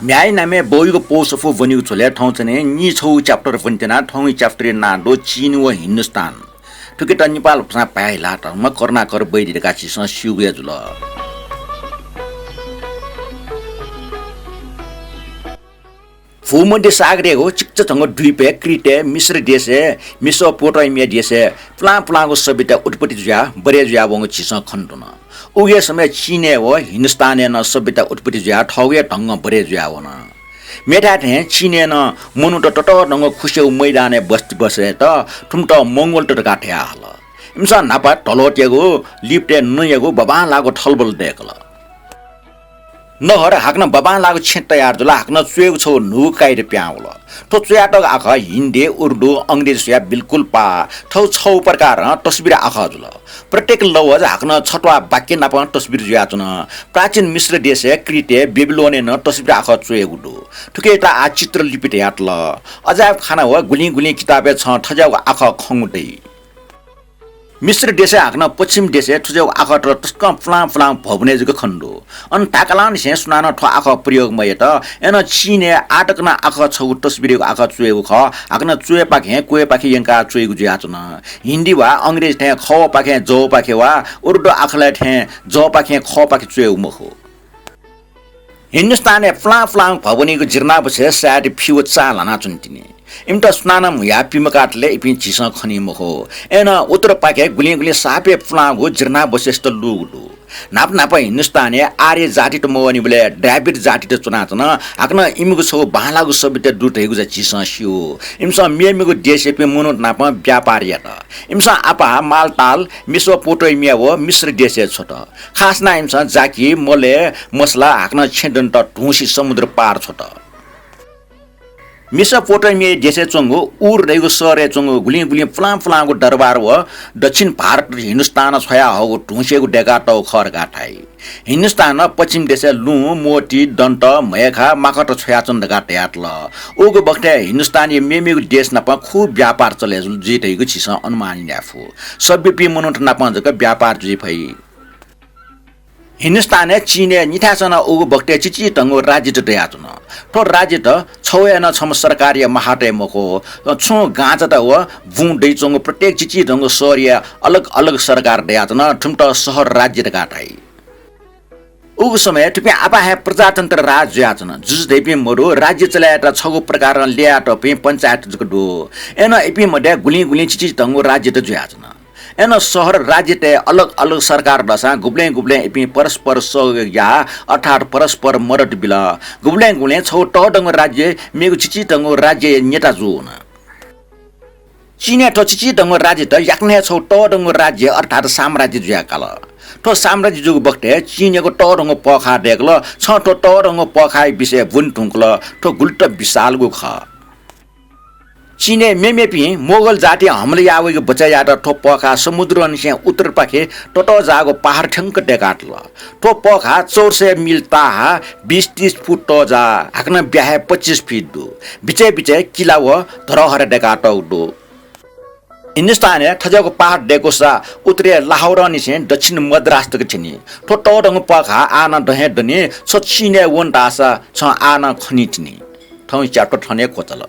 म्याई नामे बोइको पोसफो बनिको छोले ठाउँ चाहिँ नि छौ च्याप्टर भन्टेना ठाउँ च्याप्टर नाडो चीन व हिन्दुस्तान ठुकेट नेपाल भाषा पाइला त म कर्ना कर बैदिका चिस सिउगे जुल फुमध्य सागरे हो चिक्चसँग द्वीपे क्रिटे मिश्र देशे मिसो पोटैमिया देशे प्लाको सभ्यता उत्पत्ति जुया बरे जुया वंग चिस खण्डुन उगे समय चीने हो हिन्दुस्ताने न सभ्यता उत्पत्ति जुया ठौगे ढंग बरे जुया वन मेटा थे चीने न मनु त टट ढंग खुसेउ मैदाने बस्ती बसे त ठुम त मंगोल त गाठे हाल इमसा नापा टलोटेगो लिप्टे नयगो बबा लागो ठलबल देखल नहर हाक्न बबा लागो छेट्टा यार जुला हाक्न चुएको छौ नु काइरे प्याउल तो चुयाटक आख हिन्दी उर्दू अंग्रेजी या बिल्कुल पा ठौ छौ प्रकार तस्बिर आख जुल प्रत्येक लवज हाक्न छटवा वाक्य नाप तस्बिर जुया चुन प्राचीन मिश्र देश क्रिटे बेबिलोने न तस्बिर आख चुएको दु ठुके ता आ चित्र लिपिट यात ल अजाब खाना हो गुली गुली किताबे छ ठजाउ आख खंगुदै मिश्र देशे हाक्न पश्चिम देशे ठुजाउ आख त तस्क फ्लाम भवनेजको खण्डो अन टाकलान से सुनान ठ आख प्रयोग मय त एन चीने आटकन आख छौ तस्बिरको आख चुएको ख हाक्न चुए पाखे कुए पाखे यंका चुएको जुया चुन हिन्दी वा अंग्रेजी थे ख पाखे जो पाखे वा उर्दू आखले थे जो पाखे ख पाखे चुएको मखो हिन्दुस्ताने फ्लाम भवनीको जिर्ना बसे साडी फिउ चालना चुन्टिने इमटा स्नानम या पिमकाटले इपिन चिस खनि मखो एन उत्तर पाके गुली सापे फ्लागो जिर्ना बसेस्त लुगु नाप नाप हिन्दुस्ताने आर्य जाति त मवनी बले ड्राविड जाति त चुनाचन हाक्न इमगु छौ बालागु सबिते दुटेगु जा चिस सियो इमसा मेमेगु देशे पे मुनु नाप व्यापारी त इमसा आपा मालताल मिसो पोटोइमिया हो मिश्र देशे छोट खास ना इमसा जाकी मले मसला हाक्न छेदन त ढुसी समुद्र पार छोट मिसा पोटोमिया देशे चंगो उर रहेको सरे चंगो गुली फ्लामको दरबार हो दक्षिण भारत हिन्दुस्तान छया हो ढुसेको डेगा टौ खर गाठाई हिन्दुस्तान पश्चिम देशे लु मोटी दन्त मयखा माखट छया चन्द गाटे यातल ओगो बक्टे हिन्दुस्तानी मेमेको देश नप खूब व्यापार चले जितेको छिस अनुमानिन आफु सबै पि मनोट नप जक व्यापार जुइ भई हिन्दुस्ताने चीने निथासन ओगो बक्टे चिची टंगो राज्य त याचन तो राज्य त छौए न छम सरकारी महाटे मको छु गाँच त हो भु दै चंगो प्रत्येक चिची टंगो शहर अलग अलग सरकार दयाचन ठुमट शहर राज्य त गाठाई उगो समय टुपे आपा है प्रजातन्त्र राज्य याचन जुज दैपि मरो राज्य चलाएटा छगो प्रकार ल्याट पे पंचायत जको एन एपि मडे गुली चिची टंगो राज्य त जुयाचन एन शहर राज्य ते अलग अलग सरकार दशा गुब्ले एपि परस्पर सहयोग या अर्थात परस्पर मरद बिला गुब्ले छौ टडंग राज्य मेगु चिची टंगो राज्य नेता जुन चीने तो चिची टंगो राज्य त याक्ने छौ टडंग राज्य अर्थात साम्राज्य जुया काल तो साम्राज्य जुग बक्ते चीनेको टडंग पखा देखल छ तो टडंग पखाइ विषय बुन ठुङ्कल तो गुल्ट विशालगु ख चीने मेमेपी मोगल जाति हमले आवेको बचायाट ठो पखा समुद्र अनिसे उत्तर पाखे टटो जागो पहाड ठंक डेकाटल ठो पखा 400 मिल ताहा 20-30 फुट टजा हाक्न ब्याहे 25 फिट दु बिचे किला व धरहर डेकाटौ दु हिन्दुस्ताने ठजको पहाड डेकोसा उत्तरे लाहौर अनिसे दक्षिण मद्रास तक छिनी ठो टडंग पखा आना दहे दने सचिने वन दासा छ आना खनिचनी ठौ च्याटो ठने कोचल